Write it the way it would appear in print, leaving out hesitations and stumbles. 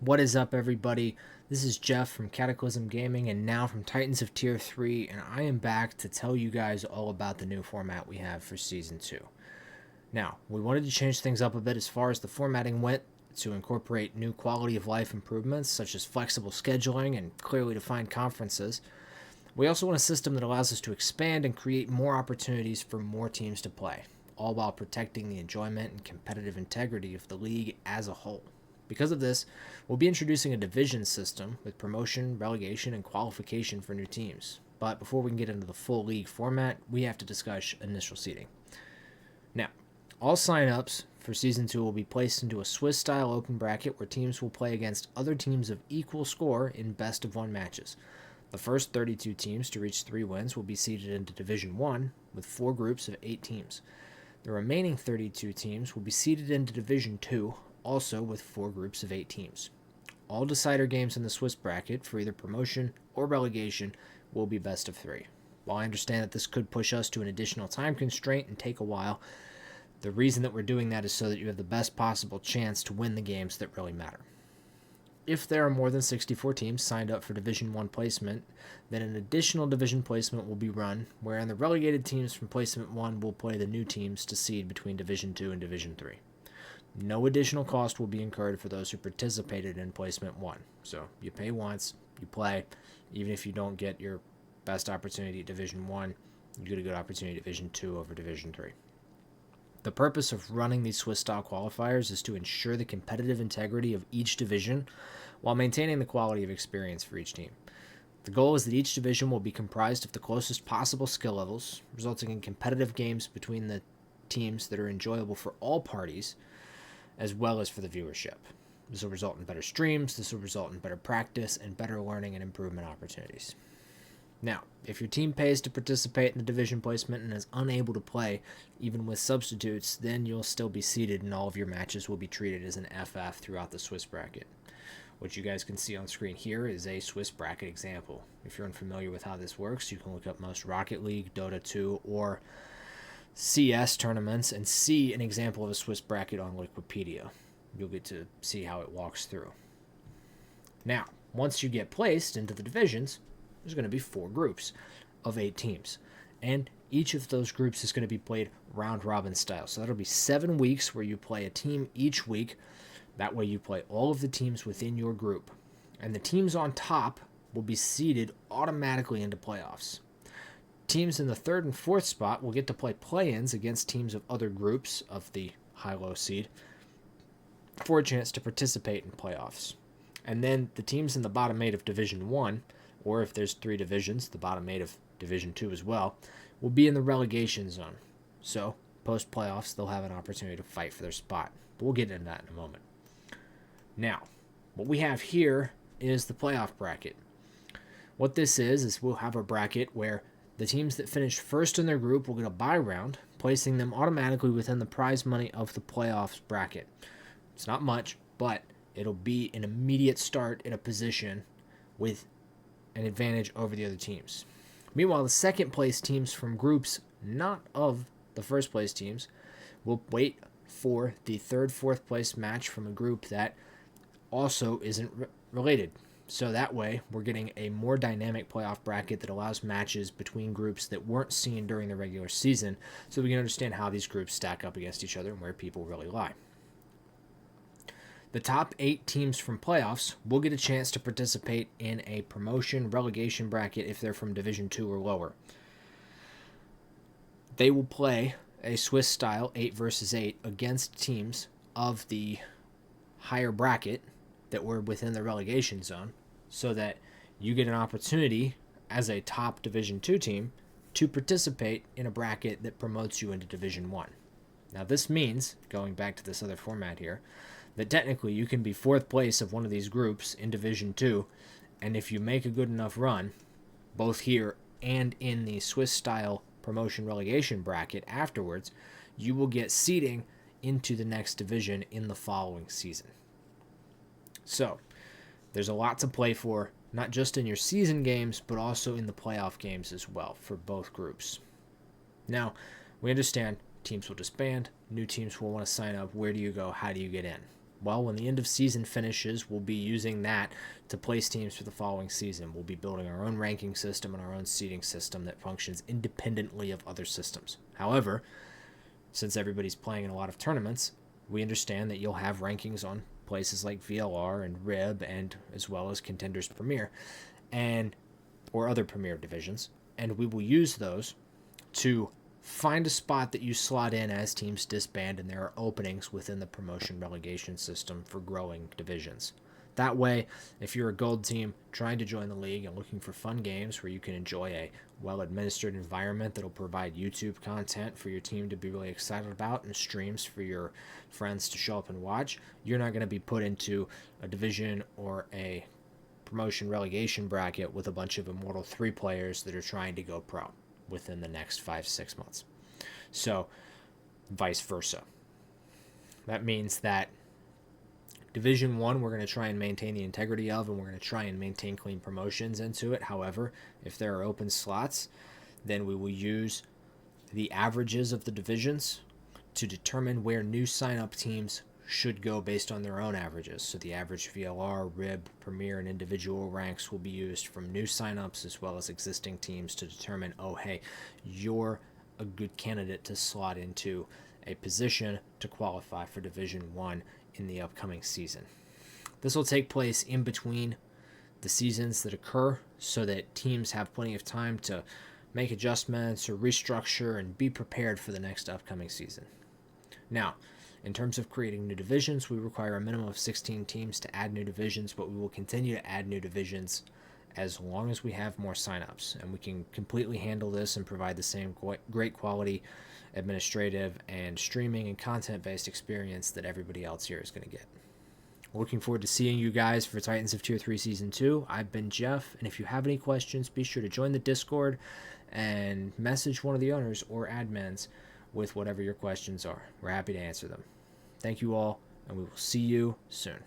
What is up, everybody? This is Jeff from Cataclysm Gaming and now from Titans of Tier 3, and I am back to tell you guys all about the new format we have for Season 2. Now, we wanted to change things up a bit as far as the formatting went to incorporate new quality of life improvements such as flexible scheduling and clearly defined conferences. We also want a system that allows us to expand and create more opportunities for more teams to play, all while protecting the enjoyment and competitive integrity of the league as a whole. Because of this, we'll be introducing a division system with promotion, relegation, and qualification for new teams. But before we can get into the full league format, we have to discuss initial seeding. Now, all sign-ups for Season 2 will be placed into a Swiss-style open bracket where teams will play against other teams of equal score in best-of-1 matches. The first 32 teams to reach 3 wins will be seeded into Division 1 with 4 groups of 8 teams. The remaining 32 teams will be seeded into Division 2, also with 4 groups of 8 teams. All decider games in the Swiss bracket for either promotion or relegation will be best of 3. While I understand that this could push us to an additional time constraint and take a while, the reason that we're doing that is so that you have the best possible chance to win the games that really matter. If there are more than 64 teams signed up for Division 1 placement, then an additional division placement will be run, wherein the relegated teams from Placement 1 will play the new teams to seed between Division 2 and Division 3. No additional cost will be incurred for those who participated in Placement 1. So you pay once, you play, even if you don't get your best opportunity at Division 1, you get a good opportunity at Division 2 over Division 3. The purpose of running these Swiss-style qualifiers is to ensure the competitive integrity of each division while maintaining the quality of experience for each team. The goal is that each division will be comprised of the closest possible skill levels, resulting in competitive games between the teams that are enjoyable for all parties, as well as for the viewership. This will result in better streams, this will result in better practice, and better learning and improvement opportunities. Now, if your team pays to participate in the division placement and is unable to play, even with substitutes, then you'll still be seeded and all of your matches will be treated as an FF throughout the Swiss bracket. What you guys can see on screen here is a Swiss bracket example. If you're unfamiliar with how this works, you can look up most Rocket League, Dota 2, or CS tournaments and see an example of a Swiss bracket on Wikipedia. You'll get to see how it walks through. Now, once you get placed into the divisions, there's going to be 4 groups of 8 teams. And each of those groups is going to be played round-robin style. So that'll be 7 weeks where you play a team each week. That way you play all of the teams within your group. And the teams on top will be seeded automatically into playoffs. Teams in the 3rd and 4th spot will get to play play-ins against teams of other groups of the high-low seed for a chance to participate in playoffs. And then the teams in the bottom 8 of Division 1, or if there's 3 divisions, the bottom 8 of Division 2 as well, will be in the relegation zone. So, post-playoffs, they'll have an opportunity to fight for their spot. But we'll get into that in a moment. Now, what we have here is the playoff bracket. What this is we'll have a bracket where the teams that finish first in their group will get a bye round, placing them automatically within the prize money of the playoffs bracket. It's not much, but it'll be an immediate start in a position with an advantage over the other teams. Meanwhile, the second place teams from groups not of the first place teams will wait for the 3rd, 4th place match from a group that also isn't related. So that way, we're getting a more dynamic playoff bracket that allows matches between groups that weren't seen during the regular season, so we can understand how these groups stack up against each other and where people really lie. The top 8 teams from playoffs will get a chance to participate in a promotion relegation bracket if they're from Division 2 or lower. They will play a Swiss-style 8 versus 8 against teams of the higher bracket that were within the relegation zone, so that you get an opportunity as a top Division 2 team to participate in a bracket that promotes you into Division 1. Now this means, going back to this other format here, that technically you can be 4th place of one of these groups in Division 2, and if you make a good enough run, both here and in the Swiss-style promotion relegation bracket afterwards, you will get seeding into the next division in the following season. So, there's a lot to play for, not just in your season games, but also in the playoff games as well for both groups. Now, we understand teams will disband, new teams will want to sign up. Where do you go? How do you get in? Well, when the end of season finishes, we'll be using that to place teams for the following season. We'll be building our own ranking system and our own seeding system that functions independently of other systems. However, since everybody's playing in a lot of tournaments, we understand that you'll have rankings on places like VLR and RIB, and as well as Contenders Premier and or other Premier divisions, and we will use those to find a spot that you slot in as teams disband and there are openings within the promotion relegation system for growing divisions. That way, if you're a gold team trying to join the league and looking for fun games where you can enjoy a well-administered environment that'll provide YouTube content for your team to be really excited about and streams for your friends to show up and watch, you're not going to be put into a division or a promotion relegation bracket with a bunch of Immortal 3 players that are trying to go pro within the next 5-6 months. So, vice versa. That means that Division 1 we're going to try and maintain the integrity of, and we're going to try and maintain clean promotions into it. However, if there are open slots, then we will use the averages of the divisions to determine where new sign-up teams should go based on their own averages. So the average VLR, RIB, Premier, and individual ranks will be used from new signups as well as existing teams to determine, oh, hey, you're a good candidate to slot into a position to qualify for Division 1 in the upcoming season. This will take place in between the seasons that occur so that teams have plenty of time to make adjustments or restructure and be prepared for the next upcoming season. Now, in terms of creating new divisions, we require a minimum of 16 teams to add new divisions, but we will continue to add new divisions as long as we have more signups, and we can completely handle this and provide the same great quality administrative and streaming and content-based experience that everybody else here is going to get. Looking forward to seeing you guys for Titans of Tier 3 Season 2. I've been Jeff, and if you have any questions, be sure to join the Discord and message one of the owners or admins with whatever your questions are. We're happy to answer them. Thank you all, and we will see you soon.